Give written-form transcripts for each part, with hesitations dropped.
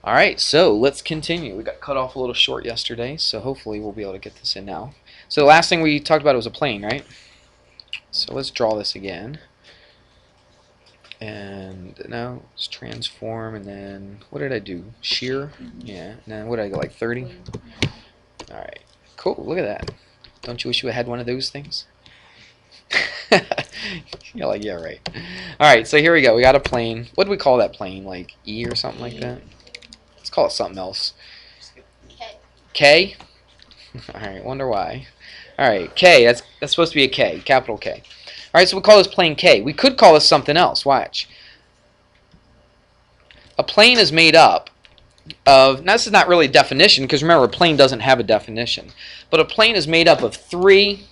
Alright, so let's continue. We got cut off a little short yesterday, so hopefully we'll be able to get this in now. So the last thing we talked about was a plane, right? So let's draw this again. And now let's transform, and then what did I do? Shear? Yeah. And then what did I go, like 30? Alright, cool. Look at that. Don't you wish you had one of those things? You're like, yeah, right. Alright, so here we go. We got a plane. What do we call that plane? Like E or something like that? Let's call it something else. K? Alright, wonder why. Alright, K. That's supposed to be a K. Capital K. Alright, so we'll call this plane K. We could call this something else. Watch. A plane is made up of, now this is not really a definition, because remember, a plane doesn't have a definition. But a plane is made up of 3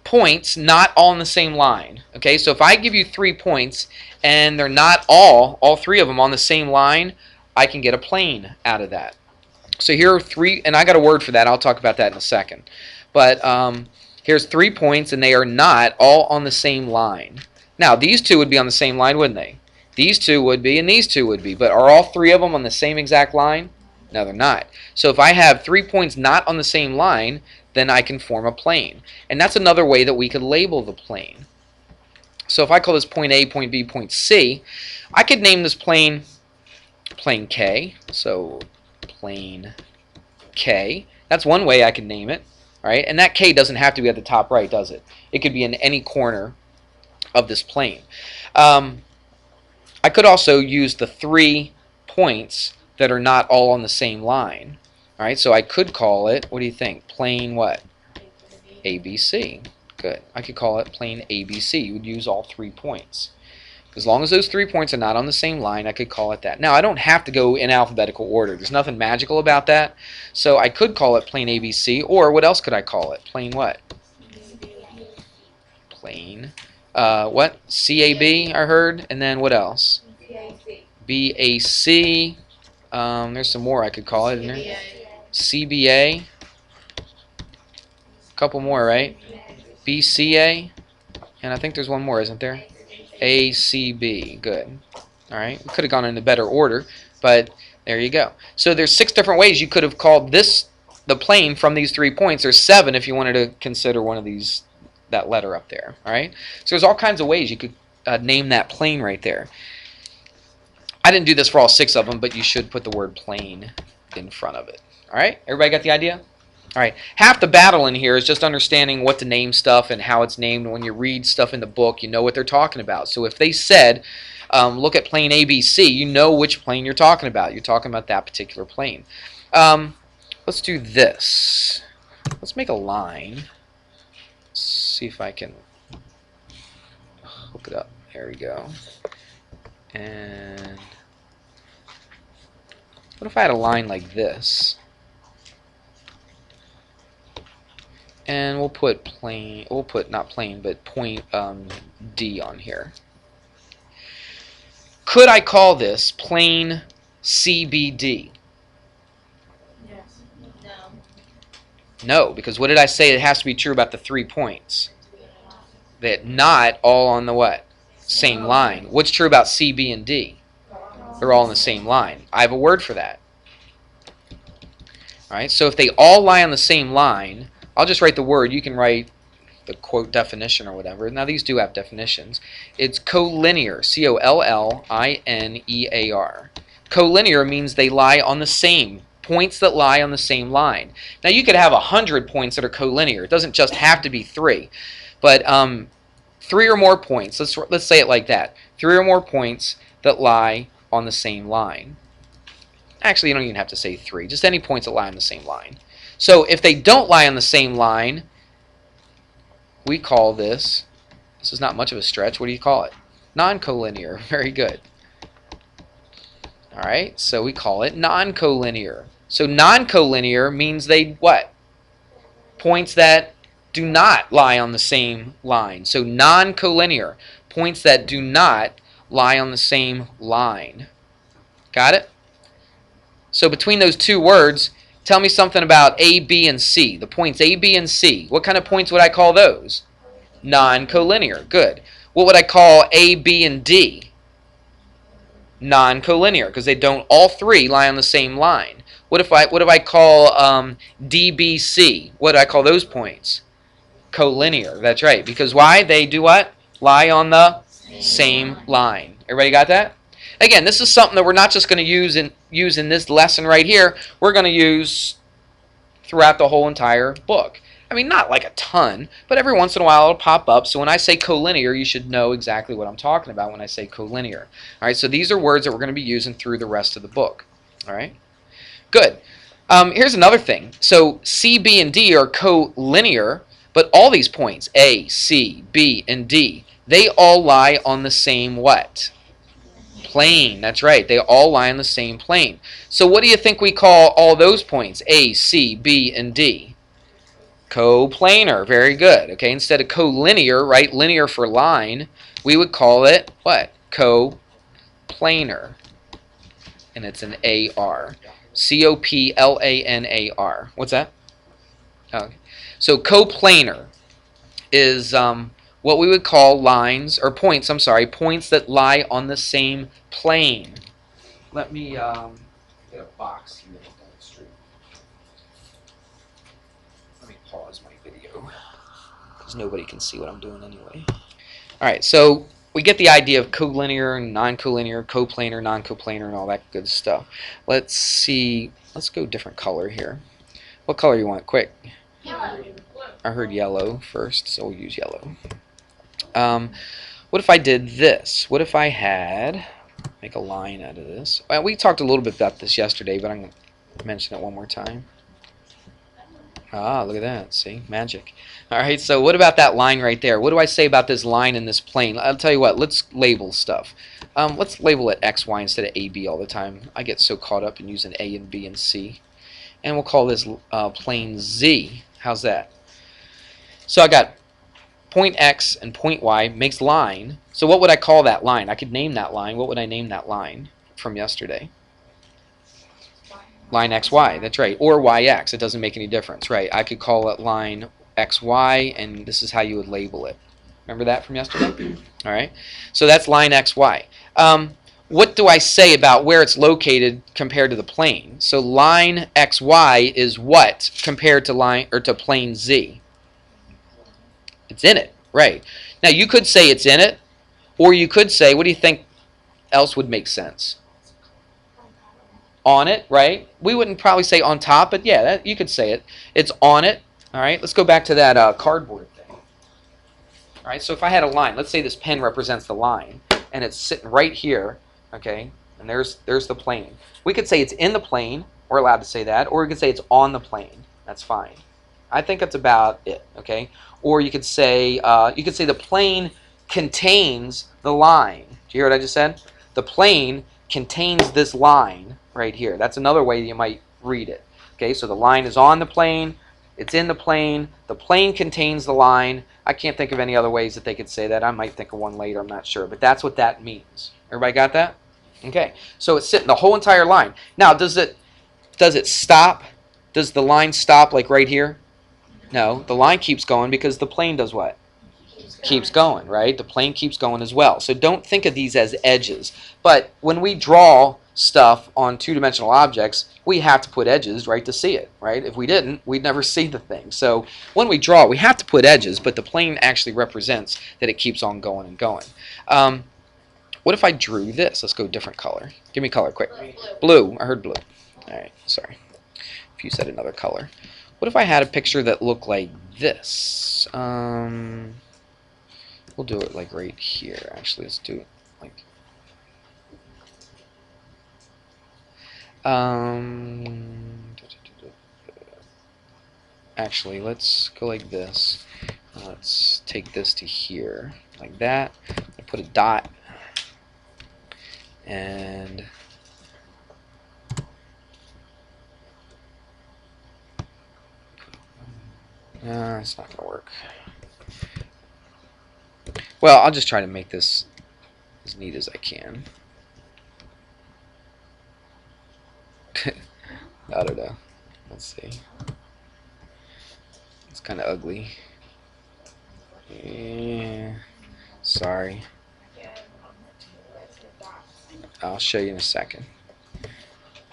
points not all in the same line. Okay, so if I give you 3 points and they're not all 3 of them on the same line, I can get a plane out of that. So here are 3, and I got a word for that. I'll talk about that in a second. But here's 3 points, and they are not all on the same line. Now, these 2 would be on the same line, wouldn't they? These 2 would be, and these 2 would be. But are all 3 of them on the same exact line? No, they're not. So if I have 3 points not on the same line, then I can form a plane. And that's another way that we could label the plane. So if I call this point A, point B, point C, I could name this plane plane K. So plane K. That's one way I can name it. All right? And that K doesn't have to be at the top right, does it? It could be in any corner of this plane. I could also use the 3 points that are not all on the same line. All right, so I could call it, what do you think? Plane what? ABC. Good. I could call it plane ABC. You would use all 3 points. As long as those 3 points are not on the same line, I could call it that. Now, I don't have to go in alphabetical order. There's nothing magical about that. So I could call it plane ABC, or what else could I call it? Plane what? Plane, what? CAB, I heard. And then what else? BAC. There's some more I could call it, isn't there? CBA. A couple more, right? BCA. And I think there's one more, isn't there? ACB. Good. All right. We could have gone in a better order, but there you go. So there's 6 different ways you could have called this the plane from these 3 points. There's 7 if you wanted to consider one of these, that letter up there. All right. So there's all kinds of ways you could name that plane right there. I didn't do this for all 6 of them, but you should put the word plane in front of it. All right? Everybody got the idea? All right. Half the battle in here is just understanding what to name stuff and how it's named. When you read stuff in the book, you know what they're talking about. So if they said, look at plane ABC, you know which plane you're talking about. You're talking about that particular plane. Let's do this. Let's make a line. Let's see if I can hook it up. There we go. And what if I had a line like this? And we'll put plane, we'll put not plane, but point D on here. Could I call this plane CBD? Yes. No. No, because what did I say? It has to be true about the 3 points. That not all on the what? Same line. What's true about C, B, and D? They're all on the same line. I have a word for that. All right, so if they all lie on the same line, I'll just write the word. You can write the quote definition or whatever. Now these do have definitions. It's collinear, C-O-L-L-I-N-E-A-R. Collinear means they lie on the same, points that lie on the same line. Now you could have 100 points that are collinear. It doesn't just have to be 3. But 3 or more points, let's say it like that. 3 or more points that lie on the same line. Actually, you don't even have to say 3. Just any points that lie on the same line. So if they don't lie on the same line, we call this is not much of a stretch, what do you call it? Non-collinear. Very good. Alright, so we call it non-collinear. So non-collinear means they, what? Points that do not lie on the same line. So non-collinear. Points that do not lie on the same line. Got it? So between those 2 words, tell me something about A, B, and C. The points A, B, and C. What kind of points would I call those? Non-collinear. Good. What would I call A, B, and D? non-collinear because they don't all three lie on the same line. What if I call DBC? What do I call those points? Collinear. That's right. Because why? They do what? Lie on the same line. Everybody got that? Again, this is something that we're not just going to use in this lesson right here. We're going to use throughout the whole entire book. I mean, not like a ton, but every once in a while it'll pop up. So when I say collinear, you should know exactly what I'm talking about when I say collinear. All right, so these are words that we're going to be using through the rest of the book. All right, good. Here's another thing. So C, B, and D are collinear, but all these points, A, C, B, and D, they all lie on the same what? Plane. That's right. They all lie on the same plane. So what do you think we call all those points? A, C, B, and D. Coplanar. Very good. Okay, instead of collinear, right, linear for line, we would call it what? Coplanar. And it's an AR. Coplanar. What's that? Okay. So coplanar is what we would call lines, or points, I'm sorry, points that lie on the same plane. Let me get a box here. Let me pause my video, because nobody can see what I'm doing anyway. Alright, so we get the idea of collinear and non-collinear, coplanar, non-coplanar, and all that good stuff. Let's see, let's go different color here. What color you want? Quick. Yellow. I heard yellow first, so we'll use yellow. What if I did this? What if I had, make a line out of this. Well, we talked a little bit about this yesterday, but I'm going to mention it one more time. Ah, look at that. See? Magic. Alright, so what about that line right there? What do I say about this line in this plane? I'll tell you what, let's label stuff. Let's label it X, Y instead of A, B all the time. I get so caught up in using A and B and C. And we'll call this plane Z. How's that? So I got point X and point Y makes line. So what would I call that line? I could name that line. What would I name that line from yesterday? Line XY. That's right. Or YX. It doesn't make any difference. Right. I could call it line XY, and this is how you would label it. Remember that from yesterday? All right. So that's line XY. What do I say about where it's located compared to the plane? So line XY is what compared to line or to plane Z? It's in it, right? Now you could say it's in it, or you could say, what do you think else would make sense? On it, right? We wouldn't probably say on top, but yeah, that, you could say it. It's on it. All right. Let's go back to that cardboard thing. All right. So if I had a line, let's say this pen represents the line, and it's sitting right here. Okay, and there's the plane. We could say it's in the plane. We're allowed to say that, or we could say it's on the plane. That's fine. I think that's about it. Okay, or you could say the plane contains the line. Do you hear what I just said? The plane contains this line right here. That's another way you might read it. Okay, so the line is on the plane. It's in the plane contains the line. I can't think of any other ways that they could say that. I might think of one later. I'm not sure, but that's what that means. Everybody got that? Okay, so it's sitting the whole entire line. Now, does it stop? Does the line stop like right here? No, the line keeps going because the plane does what? Keeps going, right? The plane keeps going as well. So don't think of these as edges. But when we draw stuff on two-dimensional objects, we have to put edges, right, to see it, right? If we didn't, we'd never see the thing. So when we draw, we have to put edges, but the plane actually represents that it keeps on going and going. What if I drew this? Let's go different color. Give me color, quick. Blue. I heard blue. All right, sorry. If you said another color. What if I had a picture that looked like this? We'll do it like right here. Actually, let's do it like... Actually, let's go like this. Let's take this to here, like that. Put a dot. And it's not gonna work. Well, I'll just try to make this as neat as I can. I don't know. Let's see. It's kind of ugly. Yeah. Sorry. I'll show you in a second.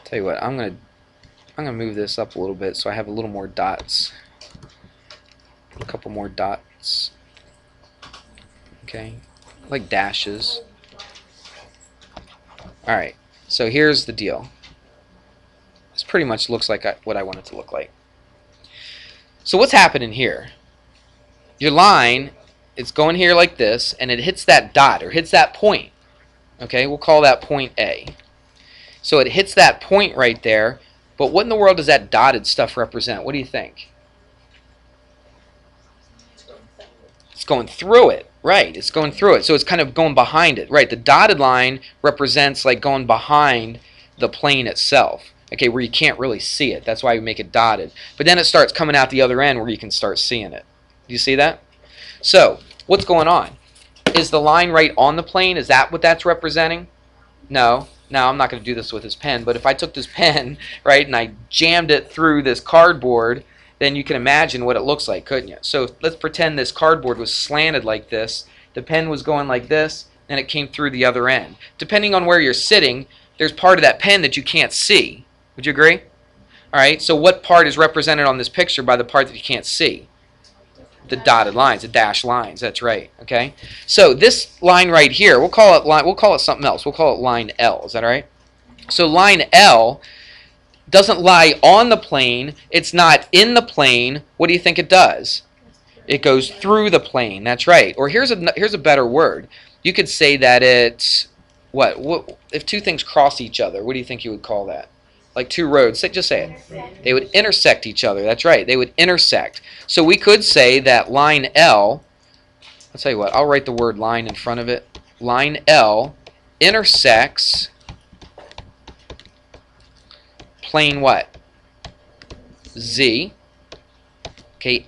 Tell you what, I'm gonna move this up a little bit so I have a little more dots. A couple more dots. Okay, like dashes. Alright, so here's the deal. This pretty much looks like what I want it to look like. So what's happening here? Your line, it's going here like this, and it hits that dot, or hits that point. Okay, we'll call that point A. So it hits that point right there, but what in the world does that dotted stuff represent? What do you think? It's going through it, right? It's going through it, so it's kind of going behind it, right? The dotted line represents like going behind the plane itself, okay, where you can't really see it. That's why we make it dotted. But then it starts coming out the other end where you can start seeing it. Do you see that? So what's going on? Is the line right on the plane? Is that what that's representing? No. Now, I'm not going to do this with this pen, but if I took this pen, right, and I jammed it through this cardboard, then you can imagine what it looks like, couldn't you? So let's pretend this cardboard was slanted like this. The pen was going like this, and it came through the other end. Depending on where you're sitting, there's part of that pen that you can't see. Would you agree? All right, so what part is represented on this picture by the part that you can't see? The dotted lines, the dashed lines. That's right. Okay. So this line right here, we'll call it something else. We'll call it line L. Is that all right? So line L doesn't lie on the plane. It's not in the plane. What do you think it does? It goes through the plane. That's right. Or here's a better word. You could say that it's what if two things cross each other? What do you think you would call that? Like two roads. Just say it. They would intersect each other. That's right. They would intersect. So we could say that line L, I'll tell you what, I'll write the word line in front of it. Line L intersects plane what? Z. Okay,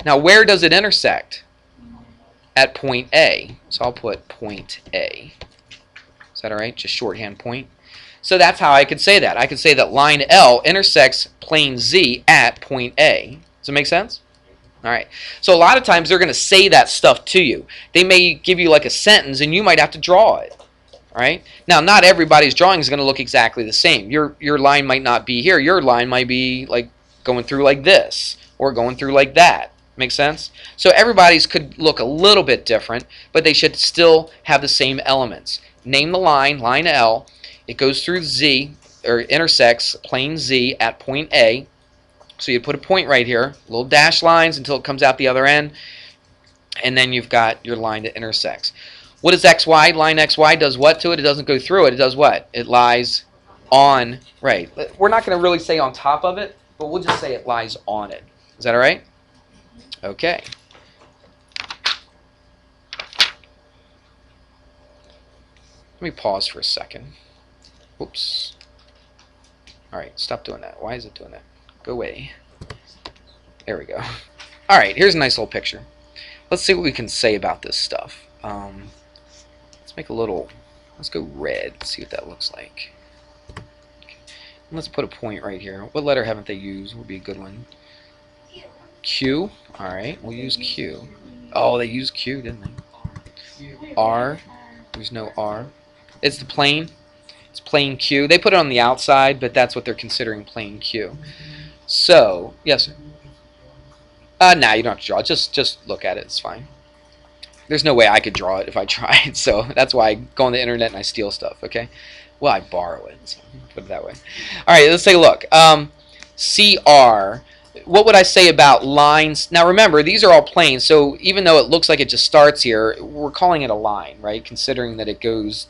now where does it intersect? At point A. So I'll put point A. Is that all right? Just shorthand point. So that's how I could say that. I could say that line L intersects plane Z at point A. Does it make sense? All right. So a lot of times they're going to say that stuff to you. They may give you like a sentence and you might have to draw it. All right. Now, not everybody's drawing is going to look exactly the same. Your line might not be here. Your line might be like going through like this or going through like that. Make sense? So everybody's could look a little bit different, but they should still have the same elements. Name the line, line L. It goes through Z, or intersects plane Z at point A. So you put a point right here, little dash lines until it comes out the other end, and then you've got your line that intersects. What is XY? Line XY does what to it? It doesn't go through it. It does what? It lies on, right. We're not going to really say on top of it, but we'll just say it lies on it. Is that all right? Okay. Let me pause for a second. Oops. Alright, stop doing that. Why is it doing that? Go away. There we go. Alright, here's a nice little picture. Let's see what we can say about this stuff. Let's make a little, let's go red, see what that looks like. Okay. Let's put a point right here. What letter haven't they used? Would be a good one. Q. Alright, we'll use Q. Oh, they used Q, didn't they? R. There's no R. It's the plane. It's plane Q. They put it on the outside, but that's what they're considering plane Q. So, yes, sir. Nah, you don't have to draw it. Just look at it. It's fine. There's no way I could draw it if I tried, so that's why I go on the internet and I steal stuff, okay? Well, I borrow it, so put it that way. All right, let's take a look. CR. What would I say about lines? Now, remember, these are all planes, so even though it looks like it just starts here, we're calling it a line, right, considering that it goes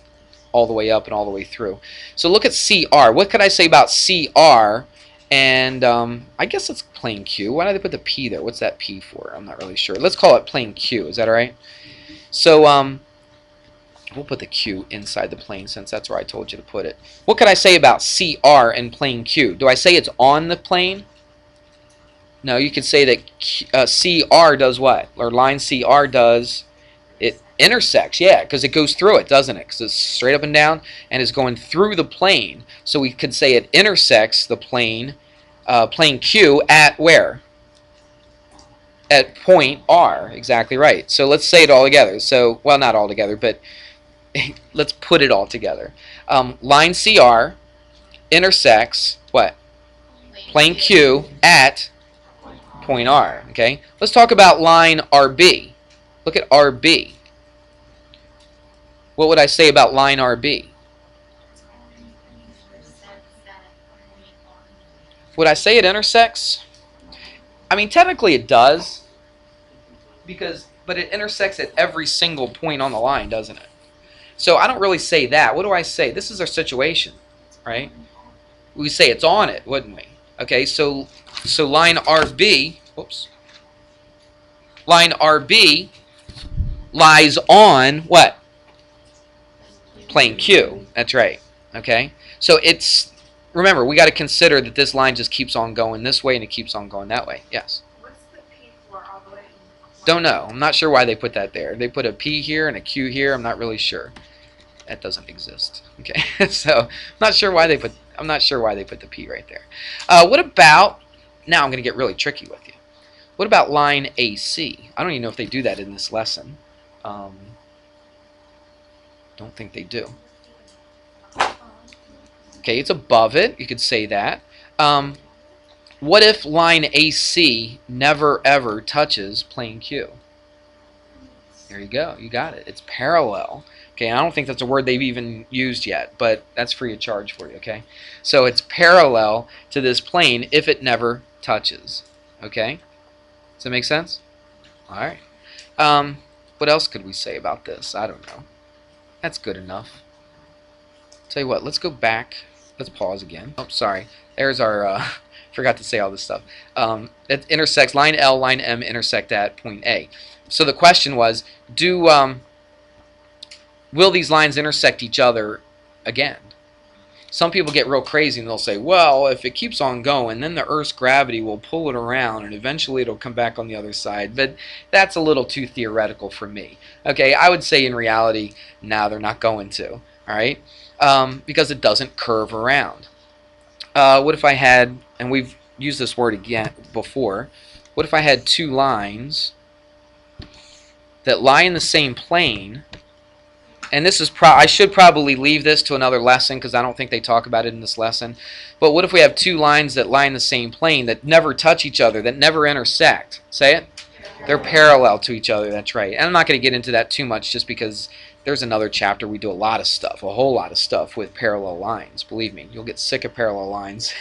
all the way up and all the way through. So look at CR. What could I say about CR? And I guess it's plane Q. Why did they put the P there? What's that P for? I'm not really sure. Let's call it plane Q. Is that all right? So we'll put the Q inside the plane since that's where I told you to put it. What could I say about CR and plane Q? Do I say it's on the plane? No, you could say that CR does what? Or line CR does, it intersects, yeah, because it goes through it, doesn't it? Because it's straight up and down and is going through the plane. So we could say it intersects the plane, plane Q at where? At point R, exactly right. So let's say it all together. So, well, not all together, but let's put it all together. Line CR intersects what? Plane Q at point R. Okay. Let's talk about line RB. Look at RB. What would I say about line RB? Would I say it intersects? I mean, technically it does, but it intersects at every single point on the line, doesn't it? So I don't really say that. What do I say? This is our situation, right? We say it's on it, wouldn't we? Okay, so line RB, whoops, line RB lies on what? Plane Q. That's right. Okay, so remember, we got to consider that this line just keeps on going this way and it keeps on going that way. Yes. What's the P for all the way? Don't know. I'm not sure why they put that there. They put a P here and a Q here. I'm not really sure. That doesn't exist. Okay, so I'm not sure why they put the P right there. What about, now I'm going to get really tricky with you. What about line AC? I don't even know if they do that in this lesson. Don't think they do. Okay, it's above it. You could say that. What if line AC never ever touches plane Q? There you go. You got it. It's parallel. Okay, I don't think that's a word they've even used yet, but that's free of charge for you, okay? So it's parallel to this plane if it never touches, okay? Does that make sense? All right. What else could we say about this? I don't know. That's good enough. Tell you what, let's go back. Let's pause again. Oh, sorry. There's our, forgot to say all this stuff. It intersects, line L, line M intersect at point A. So the question was, will these lines intersect each other again? Some people get real crazy and they'll say, well, if it keeps on going, then the Earth's gravity will pull it around and eventually it'll come back on the other side. But that's a little too theoretical for me. Okay, I would say in reality, no, they're not going to. All right, because it doesn't curve around. What if I had, and we've used this word again before, what if I had two lines that lie in the same plane? And this is I should probably leave this to another lesson because I don't think they talk about it in this lesson. But what if we have two lines that lie in the same plane that never touch each other, that never intersect? Say it? They're parallel to each other, that's right. And I'm not going to get into that too much just because there's another chapter we do a lot of stuff, a whole lot of stuff with parallel lines. Believe me, you'll get sick of parallel lines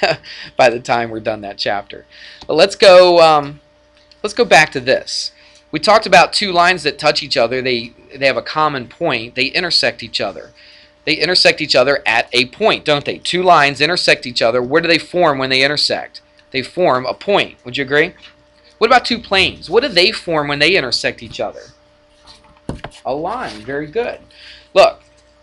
by the time we're done that chapter. But let's go back to this. We talked about two lines that touch each other. They have a common point. They intersect each other. They intersect each other at a point, don't they? Two lines intersect each other. Where do they form when they intersect? They form a point. Would you agree? What about two planes? What do they form when they intersect each other? A line. Very good. Look,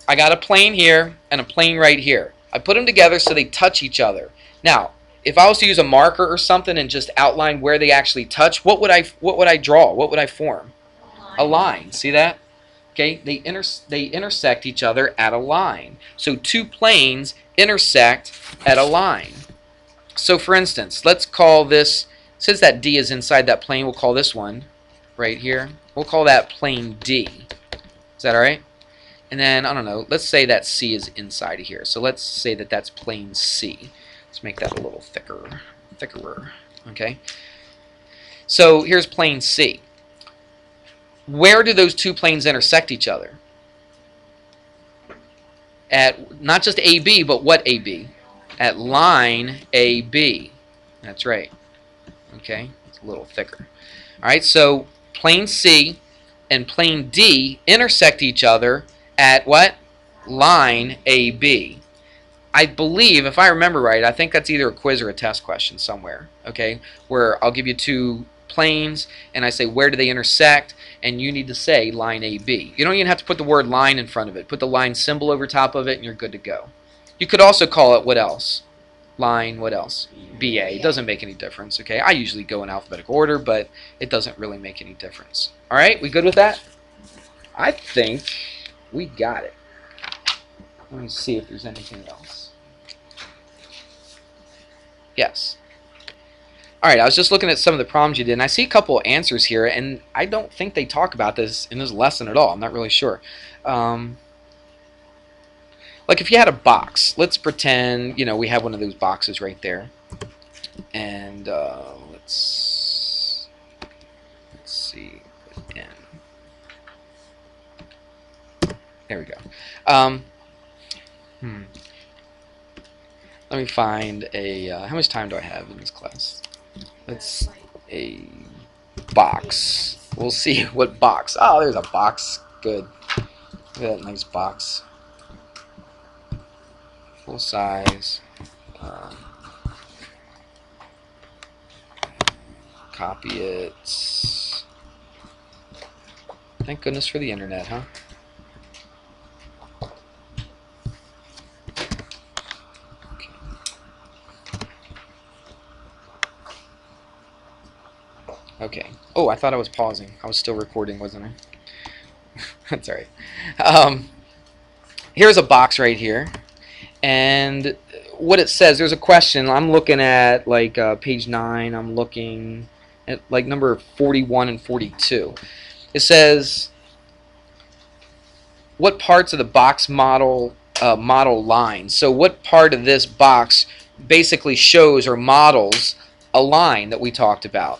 I got a plane here and a plane right here. I put them together so they touch each other. Now, if I was to use a marker or something and just outline where they actually touch, what would I draw? What would I form? A line. See that? Okay, they intersect each other at a line. So two planes intersect at a line. So for instance, let's call this, since that D is inside that plane, we'll call this one right here. We'll call that plane D. Is that all right? And then, I don't know, let's say that C is inside of here. So let's say that that's plane C. Let's make that a little thicker, okay? So here's plane C. Where do those two planes intersect each other? At not just AB, but what AB? At line AB. That's right. Okay, it's a little thicker. All right, so plane C and plane D intersect each other at what? Line AB. I believe, if I remember right, I think that's either a quiz or a test question somewhere, okay, where I'll give you two planes and I say where do they intersect, and you need to say line AB. You don't even have to put the word line in front of it. Put the line symbol over top of it and you're good to go. You could also call it what else? Line, what else? BA. It doesn't make any difference, okay? I usually go in alphabetical order, but it doesn't really make any difference. All right, we good with that? I think we got it. Let me see if there's anything else. Yes. All right, I was just looking at some of the problems you did, and I see a couple of answers here, and I don't think they talk about this in this lesson at all. I'm not really sure. Like if you had a box, let's pretend, we have one of those boxes right there. And let's see, put in. There we go. Let me find a, how much time do I have in this class? Let's, a box. We'll see what box. Oh, there's a box. Good. Look at that nice box. Full size. Copy it. Thank goodness for the internet, huh? Okay. Oh, I thought I was pausing. I was still recording, wasn't I? That's alright. Here's a box right here. And what it says, there's a question. I'm looking at like page 9. I'm looking at like number 41 and 42. It says, what parts of the box model line? So what part of this box basically shows or models a line that we talked about?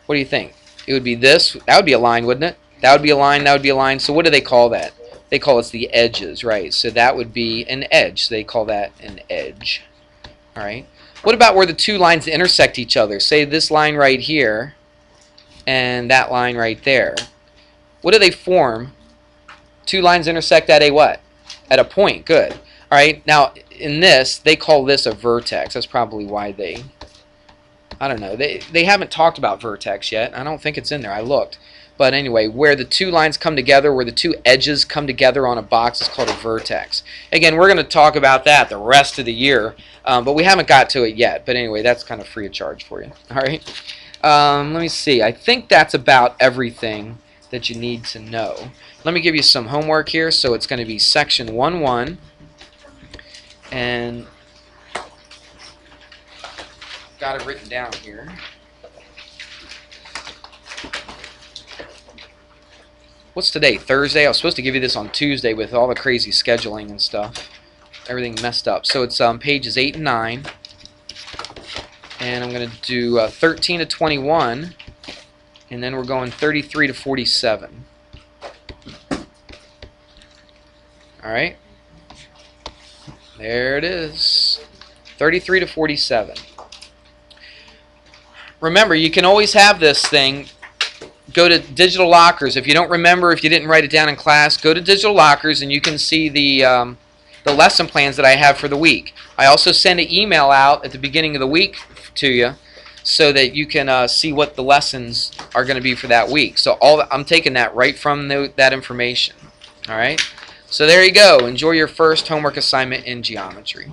What do you think? It would be this. That would be a line, wouldn't it? That would be a line. That would be a line. So what do they call that? They call it the edges, right? So that would be an edge. So they call that an edge. All right. What about where the two lines intersect each other? Say this line right here and that line right there. What do they form? Two lines intersect at a what? At a point. Good. All right. Now, in this, they call this a vertex. That's probably why they... I don't know. They haven't talked about vertex yet. I don't think it's in there. I looked. But anyway, where the two lines come together, where the two edges come together on a box is called a vertex. Again, we're going to talk about that the rest of the year, but we haven't got to it yet. But anyway, that's kind of free of charge for you. All right. Let me see. I think that's about everything that you need to know. Let me give you some homework here. So it's going to be section 1.1. And got it written down here. What's today? Thursday? I was supposed to give you this on Tuesday with all the crazy scheduling and stuff. Everything messed up. So it's pages 8 and 9. And I'm going to do 13 to 21. And then we're going 33 to 47. Alright. There it is. 33 to 47. Remember, you can always have this thing. Go to digital lockers. If you don't remember, if you didn't write it down in class, go to digital lockers and you can see the lesson plans that I have for the week. I also send an email out at the beginning of the week to you so that you can see what the lessons are going to be for that week. So I'm taking that right from that information. All right. So there you go. Enjoy your first homework assignment in geometry.